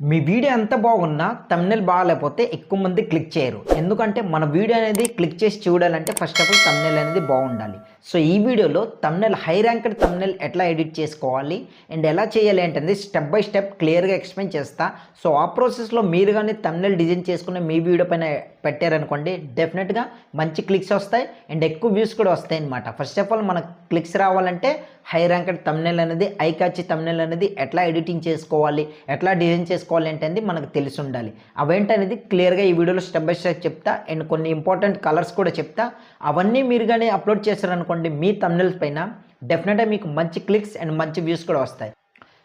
మీ video ఎంత బాగున్నా thumbnail బాగాలేకపోతే ఎక్కువ మంది క్లిక్ చేయరు. ఎందుకంటే మన వీడియో అనేది క్లిక్ చేసి చూడాలంటే ఫస్ట్ ఆఫ్ ఆల్ థంబ్నెయిల్ అనేది బాగుండాలి. సో ఈ వీడియోలో థంబ్నెయిల్ హై ర్యాంక్డ్ థంబ్నెయిల్ ఎట్లా ఎడిట్ చేసుకోవాలి అండ్ ఎలా చేయాలి అంటే స్టెప్ బై స్టెప్ క్లియర్గా ఎక్స్ప్లెయిన్ చేస్తా. సో ఆ ప్రాసెస్లో మీరు కానీ థంబ్నెయిల్ డిజైన్ చేసుకుని మీ వీడియో పైన పెట్టారనుకోండి, డెఫినెట్గా మంచి క్లిక్స్ వస్తాయి అండ్ ఎక్కువ వ్యూస్ కూడా వస్తాయి అన్నమాట. ఫస్ట్ ఆఫ్ ఆల్ మనకు క్లిక్స్ రావాలంటే హై ర్యాంక్డ్ థంబ్నెయిల్ అనేది, ఐ క్యాచీ థంబ్నెయిల్ అనేది ఎట్లా ఎడిటింగ్ చేసుకోవాలి, ఎట్లా డిజైన్ చేసుకోవాలి అంటే మనకు తెలిసి ఉండాలి. అవేంటనేది క్లియర్గా ఈ వీడియోలో స్టెప్ బై స్టెప్ చెప్తా అండ్ కొన్ని ఇంపార్టెంట్ కలర్స్ కూడా చెప్తా. అవన్నీ మీరు కానీ అప్లోడ్ చేశారనుకోండి మీ థంబ్నెయిల్స్ పైన, డెఫినెట్గా మీకు మంచి క్లిక్స్ అండ్ మంచి వ్యూస్ కూడా వస్తాయి.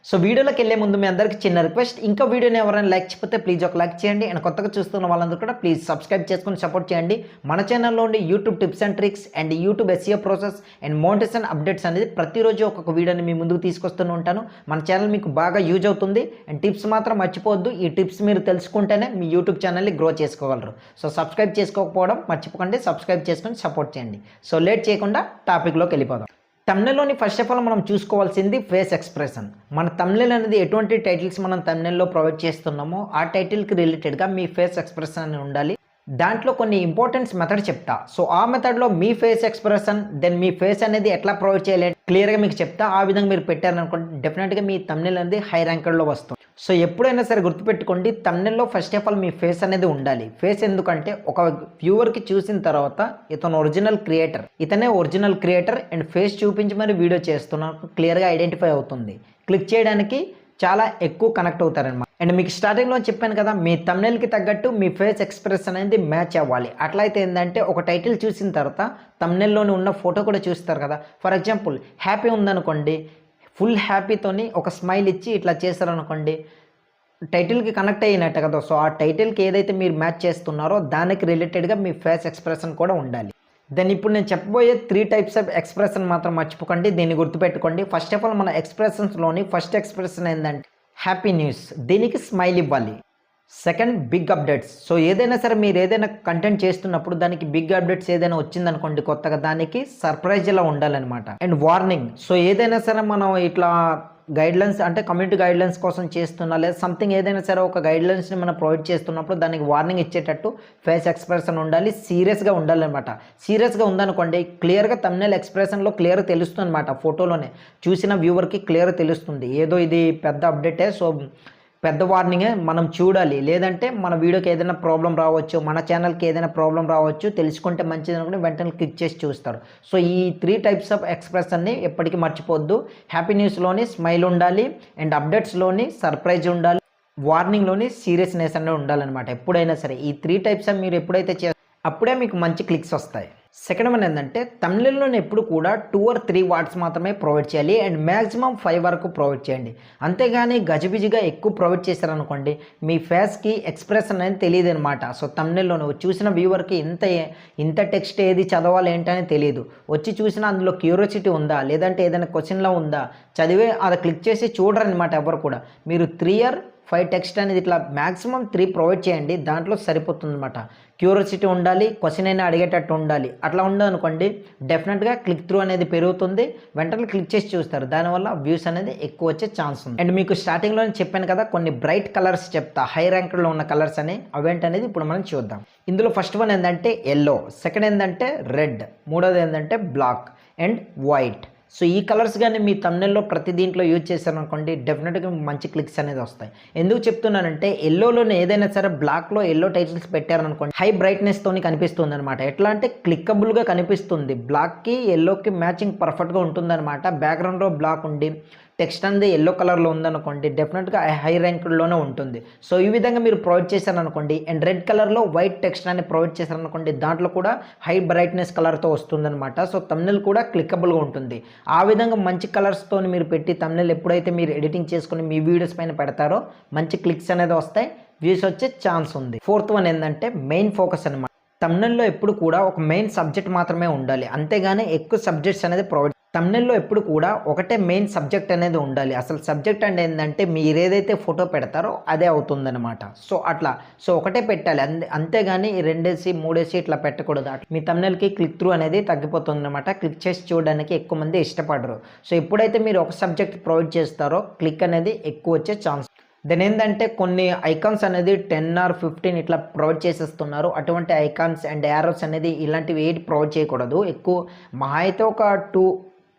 సో వీడియోలోకి వెళ్ళే ముందు మీ అందరికీ చిన్న రిక్వెస్ట్, ఇంకా వీడియోని ఎవరైనా లైక్ చేయకపోతే ప్లీజ్ ఒక లైక్ చేయండి అండ్ కొత్తగా చూస్తున్న వాళ్ళందరూ కూడా ప్లీజ్ సబ్స్క్రైబ్ చేసుకుని సపోర్ట్ చేయండి. మన ఛానల్లో ఉండి YouTube tips and tricks and YouTube SEO process and monetisation updates అనేది ప్రతిరోజు ఒక్కొక్క వీడియోని మీ ముందుకు తీసుకొస్తూనే ఉంటాను. మన ఛానల్ మీకు బాగా యూజ్ అవుతుంది అండ్ టిప్స్ మాత్రం మర్చిపోవద్దు. ఈ టిప్స్ మీరు తెలుసుకుంటేనే మీ యూట్యూబ్ ఛానల్ని గ్రో చేసుకోగలరు. సో సబ్స్క్రైబ్ చేసుకోకపోవడం మర్చిపోకండి, సబ్స్క్రైబ్ చేసుకొని సపోర్ట్ చేయండి. సో లేట్ చేయకుండా టాపిక్లోకి వెళ్ళిపోదాం. థంబ్నెయిల్లోని ఫస్ట్ ఆఫ్ ఆల్ మనం చూసుకోవాల్సింది ఫేస్ ఎక్స్ప్రెషన్. మన థంబ్నెయిల్ అనేది ఎటువంటి టైటిల్స్ మనం థంబ్నెయిల్లో ప్రొవైడ్ చేస్తున్నామో ఆ టైటిల్కి రిలేటెడ్గా మీ ఫేస్ ఎక్స్ప్రెషన్ అని ఉండాలి. దాంట్లో కొన్ని ఇంపార్టెంట్ మెథడ్ చెప్తా. సో ఆ మెథడ్లో మీ ఫేస్ ఎక్స్ప్రెషన్ దెన్ మీ ఫేస్ అనేది ఎట్లా ప్రొవైడ్ చేయాలి క్లియర్గా మీకు చెప్తా. ఆ విధంగా మీరు పెట్టారనుకోండి, డెఫినెట్గా మీ థంబ్నెయిల్ అనేది హై ర్యాంకర్లో వస్తుంది. సో ఎప్పుడైనా సరే గుర్తుపెట్టుకోండి, థంబ్నెయిల్లో ఫస్ట్ ఆఫ్ ఆల్ మీ ఫేస్ అనేది ఉండాలి. ఫేస్ ఎందుకంటే ఒక వ్యూవర్కి చూసిన తర్వాత ఇతను ఒరిజినల్ క్రియేటర్, ఇతనే ఒరిజినల్ క్రియేటర్ అండ్ ఫేస్ చూపించి మరి వీడియో చేస్తున్నారు క్లియర్గా ఐడెంటిఫై అవుతుంది. క్లిక్ చేయడానికి చాలా ఎక్కువ కనెక్ట్ అవుతారనమాట. అండ్ మీకు స్టార్టింగ్లో చెప్పాను కదా, మీ థంబ్నెయిల్కి తగ్గట్టు మీ ఫేస్ ఎక్స్ప్రెషన్ అనేది మ్యాచ్ అవ్వాలి. అట్లయితే ఏంటంటే ఒక టైటిల్ చూసిన తర్వాత థంబ్నెయిల్లోని ఉన్న ఫోటో కూడా చూస్తారు కదా. ఫర్ ఎగ్జాంపుల్ హ్యాపీ ఉందనుకోండి, ఫుల్ హ్యాపీతోని ఒక స్మైల్ ఇచ్చి ఇట్లా చేస్తారనుకోండి, టైటిల్కి కనెక్ట్ అయినట్టు కదా. సో ఆ టైటిల్కి ఏదైతే మీరు మ్యాచ్ చేస్తున్నారో దానికి రిలేటెడ్గా మీ ఫేస్ ఎక్స్ప్రెషన్ కూడా ఉండాలి. దెన్ ఇప్పుడు నేను చెప్పబోయే 3 టైప్స్ ఆఫ్ ఎక్స్ప్రెషన్ మాత్రం మర్చిపోకండి, దీన్ని గుర్తుపెట్టుకోండి. ఫస్ట్ ఆఫ్ ఆల్ మన ఎక్స్ప్రెషన్స్లోని ఫస్ట్ ఎక్స్ప్రెషన్ ఏంటంటే హ్యాపీ న్యూస్, దీనికి స్మైల్ ఇవ్వాలి. Second big updates. సో ఏదైనా సరే మీరు ఏదైనా కంటెంట్ చేస్తున్నప్పుడు దానికి బిగ్ అప్డేట్స్ ఏదైనా వచ్చిందనుకోండి కొత్తగా, దానికి సర్ప్రైజ్ ఇలా ఉండాలన్నమాట. And warning. సో ఏదైనా సరే మనం ఇట్లా గైడ్లైన్స్ అంటే కమ్యూనిటీ గైడ్లైన్స్ కోసం చేస్తున్నా లేదా సంథింగ్ ఏదైనా సరే ఒక గైడ్లైన్స్ని మనం ప్రొవైడ్ చేస్తున్నప్పుడు దానికి వార్నింగ్ ఇచ్చేటట్టు ఫేస్ ఎక్స్ప్రెషన్ ఉండాలి, సీరియస్గా ఉండాలన్నమాట. సీరియస్గా ఉందనుకోండి క్లియర్గా థంబ్నెయిల్ ఎక్స్ప్రెషన్లో క్లియర్గా తెలుస్తుంది అనమాట. ఫోటోలోనే చూసిన వ్యూవర్కి క్లియర్గా తెలుస్తుంది ఏదో ఇది పెద్ద అప్డేటే, సో పెద్ద వార్నింగే మనం చూడాలి. లేదంటే మన వీడియోకి ఏదైనా ప్రాబ్లం రావచ్చు, మన ఛానల్కి ఏదైనా ప్రాబ్లం రావచ్చు, తెలుసుకుంటే మంచిది అనుకుంటే వెంటనే క్లిక్ చేసి చూస్తారు. సో ఈ 3 టైప్స్ ఆఫ్ ఎక్స్ప్రెషన్ని ఎప్పటికీ మర్చిపోవద్దు. హ్యాపీ న్యూస్లోని స్మైల్ ఉండాలి అండ్ అప్డేట్స్లోని సర్ప్రైజ్ ఉండాలి, వార్నింగ్లోని సీరియస్నెస్ అనేది ఉండాలన్నమాట. ఎప్పుడైనా సరే ఈ 3 టైప్స్ మీరు ఎప్పుడైతే అప్పుడే మీకు మంచి క్లిక్స్ వస్తాయి. సెకండ్ వన్ ఏంటంటే థంబ్నెయిల్లోనే ఎప్పుడు కూడా 2 or 3 వర్డ్స్ మాత్రమే ప్రొవైడ్ చేయాలి అండ్ మ్యాక్సిమం 5 వరకు ప్రొవైడ్ చేయండి. అంతేగాని గజిబిజిగా ఎక్కువ ప్రొవైడ్ చేశారనుకోండి మీ ఫేస్కి ఎక్స్ప్రెషన్ అనేది తెలియదు అనమాట. సో థంబ్నెయిల్లోనే చూసిన వ్యూవర్కి ఇంత టెక్స్ట్ ఏది చదవాలి ఏంటని తెలియదు. వచ్చి చూసినా అందులో క్యూరియాసిటీ ఉందా లేదంటే ఏదైనా క్వశ్చన్లో ఉందా చదివే అది క్లిక్ చేసి చూడరనమాట ఎవరు కూడా. మీరు 3 or 5 టెక్స్ట్ అనేది ఇట్లా మ్యాక్సిమం 3 ప్రొవైడ్ చేయండి, దాంట్లో సరిపోతుంది అనమాట. క్యూరియాసిటీ ఉండాలి, క్వశ్చన్ అయినా అడిగేటట్టు ఉండాలి. అట్లా ఉండదనుకోండి డెఫినెట్గా క్లిక్ త్రూ అనేది పెరుగుతుంది, వెంటనే క్లిక్ చేసి చూస్తారు, దానివల్ల వ్యూస్ అనేది ఎక్కువ వచ్చే ఛాన్స్ ఉంది. అండ్ మీకు స్టార్టింగ్లోనే చెప్పాను కదా కొన్ని బ్రైట్ కలర్స్ చెప్తా, హై ర్యాంక్లో ఉన్న కలర్స్ అని, అవేంటనేది ఇప్పుడు మనం చూద్దాం. ఇందులో ఫస్ట్ వన్ ఏంటంటే ఎల్లో, సెకండ్ ఏంటంటే రెడ్, మూడోది ఏంటంటే బ్లాక్ అండ్ వైట్. సో ఈ కలర్స్ కానీ మీ థంబ్నెయిల్లో ప్రతి దీంట్లో యూజ్ చేశారనుకోండి డెఫినెట్గా మంచి క్లిక్స్ అనేది వస్తాయి. ఎందుకు చెప్తున్నానంటే ఎల్లోలోనే ఏదైనా సరే బ్లాక్లో ఎల్లో టైటిల్స్ పెట్టారనుకోండి హై బ్రైట్నెస్తోని కనిపిస్తుంది అనమాట. ఎట్లా అంటే క్లిక్కబుల్గా కనిపిస్తుంది, బ్లాక్కి ఎల్లోకి మ్యాచింగ్ పర్ఫెక్ట్గా ఉంటుందన్నమాట. బ్యాక్గ్రౌండ్లో బ్లాక్ ఉండి టెక్స్ట్ అనేది ఎల్లో కలర్లో ఉందనుకోండి డెఫినెట్గా హై ర్యాంక్లోనే ఉంటుంది. సో ఈ విధంగా మీరు ప్రొవైడ్ చేశారనుకోండి అండ్ రెడ్ కలర్లో వైట్ టెక్స్ట్ అని ప్రొవైడ్ చేశారనుకోండి దాంట్లో కూడా హై బ్రైట్నెస్ కలర్తో వస్తుందన్నమాట. సో థంబ్నెయిల్ కూడా క్లిక్కబుల్గా ఉంటుంది. ఆ విధంగా మంచి కలర్స్తో మీరు పెట్టి థంబ్నెయిల్ ఎప్పుడైతే మీరు ఎడిటింగ్ చేసుకుని మీ వీడియోస్ పైన పెడతారో మంచి క్లిక్స్ అనేది వస్తాయి, వ్యూస్ వచ్చే ఛాన్స్ ఉంది. ఫోర్త్ వన్ ఏంటంటే మెయిన్ ఫోకస్ అనమాట. థంబ్నెయిల్లో ఎప్పుడు కూడా ఒక మెయిన్ సబ్జెక్ట్ మాత్రమే ఉండాలి, అంతేగాని ఎక్కువ సబ్జెక్ట్స్ అనేది ప్రొవైడ్ థంబ్నెయిల్లో ఎప్పుడు కూడా ఒకటే మెయిన్ సబ్జెక్ట్ అనేది ఉండాలి. అసలు సబ్జెక్ట్ అంటే ఏంటంటే మీరు ఏదైతే ఫోటో పెడతారో అదే అవుతుందన్నమాట. సో ఒకటే పెట్టాలి, అంతేగాని 2 3 ఇట్లా పెట్టకూడదు. మీ థంబ్నెయిల్కి క్లిక్ త్రూ అనేది తగ్గిపోతుంది అనమాట. క్లిక్ చేసి చూడడానికి ఎక్కువ మంది ఇష్టపడరు. సో ఎప్పుడైతే మీరు ఒక సబ్జెక్ట్ ప్రొవైడ్ చేస్తారో క్లిక్ అనేది ఎక్కువ వచ్చే ఛాన్స్. దెన్ ఏంటంటే కొన్ని ఐకాన్స్ అనేది 10 ఆర్ 15 ఇట్లా ప్రొవైడ్ చేసేస్తున్నారు. అటువంటి ఐకాన్స్ అండ్ యారోస్ అనేది ఇలాంటివి ఏది ప్రొవైడ్ చేయకూడదు. ఎక్కువ మహా అయితే ఒక 2,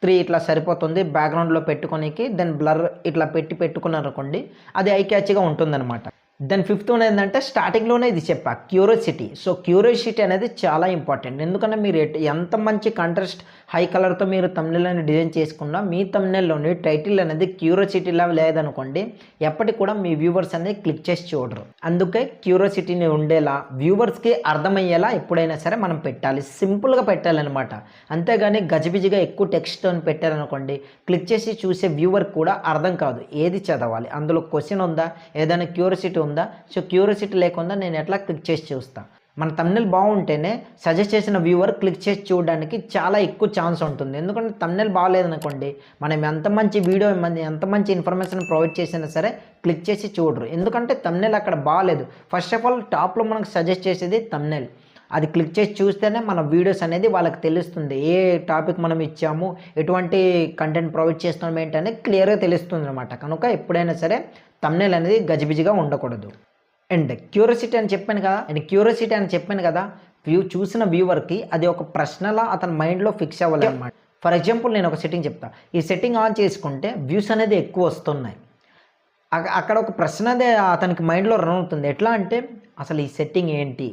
3 ఇట్లా సరిపోతుంది బ్యాక్గ్రౌండ్లో పెట్టుకోనికి. దెన్ బ్లర్ ఇట్లా పెట్టుకున్నారనుకోండి అది ఐ క్యాచ్గా ఉంటుందన్నమాట. దెన్ ఫిఫ్త్ వన్ ఏంటంటే స్టార్టింగ్లోనే ఇది చెప్పా, క్యూరియాసిటీ. సో క్యూరియాసిటీ అనేది చాలా ఇంపార్టెంట్. ఎందుకంటే మీరు ఎంత మంచి కాంట్రాస్ట్ హై కలర్తో మీరు తమ్నెల్ అనేది డిజైన్ చేసుకున్నా మీ తమ్నెల్లోని టైటిల్ అనేది క్యూరియాసిటీలా లేదనుకోండి ఎప్పటికి కూడా మీ వ్యూవర్స్ అనేది క్లిక్ చేసి చూడరు. అందుకే క్యూరియాసిటీని ఉండేలా వ్యూవర్స్కి అర్థమయ్యేలా ఎప్పుడైనా సరే మనం పెట్టాలి, సింపుల్గా పెట్టాలన్నమాట. అంతేగాని గజిబిజిగా ఎక్కువ టెక్స్ట్ అని పెట్టారనుకోండి క్లిక్ చేసి చూసే వ్యూవర్ కూడా అర్థం కాదు ఏది చదవాలి, అందులో క్వశ్చన్ ఉందా, ఏదైనా క్యూరియాసిటీ ఉందా. సో క్యూరియాసిటీ లేకుండా నేను ఎట్లా క్లిక్ చేసి చూస్తా. మన తమ్నెల్ బాగుంటేనే సజెస్ట్ చేసిన వ్యూవర్ క్లిక్ చేసి చూడడానికి చాలా ఎక్కువ ఛాన్స్ ఉంటుంది. ఎందుకంటే తమ్నెల్ బాగాలేదనుకోండి మనం ఎంత మంచి వీడియో ఎంత మంచి ఇన్ఫర్మేషన్ ప్రొవైడ్ చేసినా సరే క్లిక్ చేసి చూడరు. ఎందుకంటే తమ్నెల్ అక్కడ బాగాలేదు. ఫస్ట్ ఆఫ్ ఆల్ టాప్లో మనకు సజెస్ట్ చేసేది తమ్నెల్. అది క్లిక్ చేసి చూస్తేనే మన వీడియోస్ అనేది వాళ్ళకి తెలుస్తుంది. ఏ టాపిక్ మనం ఇచ్చాము, ఎటువంటి కంటెంట్ ప్రొవైడ్ చేస్తున్నాం ఏంటనేది క్లియర్గా తెలుస్తుంది అనమాట. కనుక ఎప్పుడైనా సరే తమ్నెల్ అనేది గజిబిజిగా ఉండకూడదు. అండ్ క్యూరియాసిటీ అని చెప్పాను కదా చూసిన వ్యూవర్కి అది ఒక ప్రశ్నలా అతని మైండ్లో ఫిక్స్ అవ్వాలి అనమాట. ఫర్ ఎగ్జాంపుల్ నేను ఒక సెట్టింగ్ చెప్తా. ఈ సెట్టింగ్ ఆన్ చేసుకుంటే వ్యూస్ అనేది ఎక్కువ వస్తున్నాయి. అక్కడ ఒక ప్రశ్న అదే అతనికి మైండ్లో రన్ అవుతుంది. ఎట్లా అంటే అసలు ఈ సెట్టింగ్ ఏంటి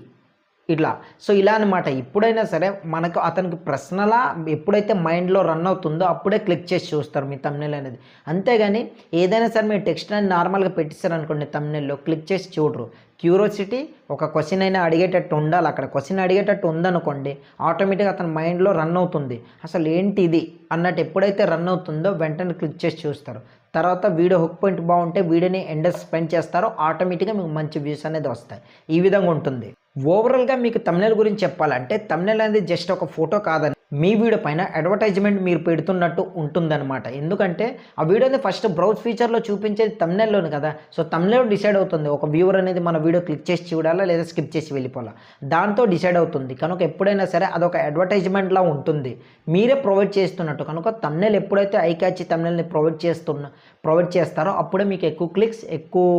ఇట్లా. సో ఇలా అనమాట. ఎప్పుడైనా సరే మనకు అతనికి ప్రశ్నలా ఎప్పుడైతే మైండ్లో రన్ అవుతుందో అప్పుడే క్లిక్ చేసి చూస్తారు మీ తమ్నెల్ అనేది. అంతేగాని ఏదైనా సరే మీరు టెక్స్ట్ అనేది నార్మల్గా పెట్టిస్తారనుకోండి తమ్నెల్లో క్లిక్ చేసి చూడరు. క్యూరియాసిటీ ఒక క్వశ్చన్ అయినా అడిగేటట్టు ఉండాలి. అక్కడ క్వశ్చన్ అడిగేటట్టు ఉందనుకోండి ఆటోమేటిక్గా అతని మైండ్లో రన్ అవుతుంది. అసలు ఏంటి ఇది అన్నట్టు ఎప్పుడైతే రన్ అవుతుందో వెంటనే క్లిక్ చేసి చూస్తారు. తర్వాత వీడియో హుక్ పాయింట్ బాగుంటే వీడియోని ఎండ్ స్పెండ్ చేస్తారో ఆటోమేటిక్గా మీకు మంచి వ్యూస్ అనేది వస్తాయి. ఈ విధంగా ఉంటుంది. ఓవరాల్గా మీకు తమ్నెల్ గురించి చెప్పాలంటే తమ్నెల్ అనేది జస్ట్ ఒక ఫోటో కాదని మీ వీడియో పైన అడ్వర్టైజ్మెంట్ మీరు పెడుతున్నట్టు ఉంటుందన్నమాట. ఎందుకంటే ఆ వీడియోని ఫస్ట్ బ్రౌజ్ ఫీచర్లో చూపించేది తమ్నెల్లోని కదా. సో తమ్నెల్ డిసైడ్ అవుతుంది ఒక వ్యూవర్ అనేది మన వీడియో క్లిక్ చేసి చూడాలా లేదా స్కిప్ చేసి వెళ్ళిపోవాలా, దాంతో డిసైడ్ అవుతుంది. కనుక ఎప్పుడైనా సరే అదొక అడ్వర్టైజ్మెంట్లా ఉంటుంది, మీరే ప్రొవైడ్ చేస్తున్నట్టు. కనుక తమ్నెల్ ఎప్పుడైతే ఐ క్యాచ్ తమ్నెల్ని ప్రొవైడ్ చేస్తారో అప్పుడే మీకు ఎక్కువ క్లిక్స్ ఎక్కువ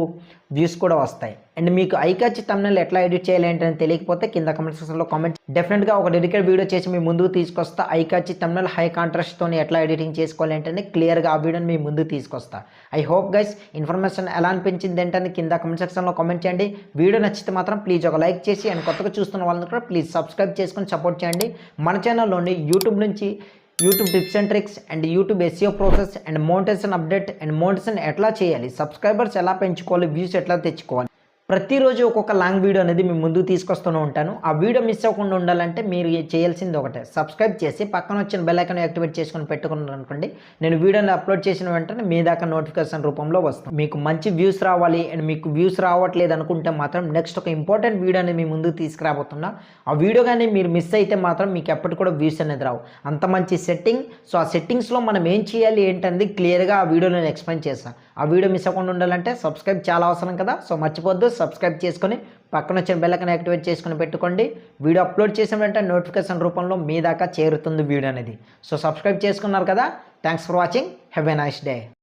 వ్యూస్ కూడా వస్తాయి. అండ్ మీకు ఐ క్యాచ్ తమ్నెల్ ఎట్లా ఎడిట్ చేయాలి ఏంటని తెలియకపోతే కింద కామెంట్ సెక్షన్లో కామెంట్, డెఫినెట్గా ఒక డెడికేట్ వీడియో చేసి మీ ముందుకు తీసుకొస్తా. ఐ క్యాచ్ తమ్నెల్ హై కాంట్రాస్ట్తో ఎట్లా ఎడిటింగ్ చేసుకోవాలి ఏంటని క్లియర్గా ఆ వీడియోని మీ ముందుకు తీసుకొస్తా. ఐ హోప్ గైస్ ఇన్ఫర్మేషన్ ఎలా అనిపించింది ఏంటని కింద కామెంట్ సెక్షన్లో కామెంట్ చేయండి. వీడియో నచ్చితే మాత్రం ప్లీజ్ ఒక లైక్ చేసి అండ్ కొత్తగా చూస్తున్న వాళ్ళని కూడా ప్లీజ్ సబ్స్క్రైబ్ చేసుకొని సపోర్ట్ చేయండి. మన ఛానల్లోని YouTube tips and tricks and YouTube SEO process and monetization update and monetization ఎట్లా చేయాలి, సబ్స్క్రైబర్స్ ఎలా పెంచుకోవాలి, వ్యూస్ ఎట్లా తెచ్చుకోవాలి, ప్రతిరోజు ఒక్కొక్క లాంగ్ వీడియో అనేది మీ ముందుకు తీసుకొస్తూనే ఉంటాను. ఆ వీడియో మిస్ అవ్వకుండా ఉండాలంటే మీరు చేయాల్సింది ఒకటే, సబ్స్క్రైబ్ చేసి పక్కన వచ్చిన బెల్ ఐకాన్ యాక్టివేట్ చేసుకొని పెట్టుకున్నారు అనుకోండి, నేను వీడియోని అప్లోడ్ చేసిన వెంటనే మీ దాకా నోటిఫికేషన్ రూపంలో వస్తాను. మీకు మంచి వ్యూస్ రావాలి అండ్ మీకు వ్యూస్ రావట్లేదు అనుకుంటే మాత్రం నెక్స్ట్ ఒక ఇంపార్టెంట్ వీడియో అనేది మీ ముందుకు తీసుకురాబోతున్నా. ఆ వీడియో కానీ మీరు మిస్ అయితే మాత్రం మీకు ఎప్పటికి కూడా వ్యూస్ అనేది రావు. అంత మంచి సెట్టింగ్. సో ఆ సెట్టింగ్స్లో మనం ఏం చేయాలి ఏంటనేది క్లియర్గా ఆ వీడియో నేను ఎక్స్ప్లెయిన్ చేస్తాను. ఆ వీడియో మిస్ అవ్వకుండా ఉండాలంటే సబ్స్క్రైబ్ చాలా అవసరం కదా. సో మర్చిపోద్దు, సబ్స్క్రైబ్ చేసుకొని పక్కన వచ్చిన బెల్ ఐకాన్ యాక్టివేట్ చేసుకొని పెట్టుకోండి. వీడియో అప్లోడ్ చేసిన వెంటనే నోటిఫికేషన్ రూపంలో మీ దాకా చేరుతుంది వీడియో అనేది. సో సబ్స్క్రైబ్ చేసుకున్నారు కదా. Thanks for watching. Have a nice day.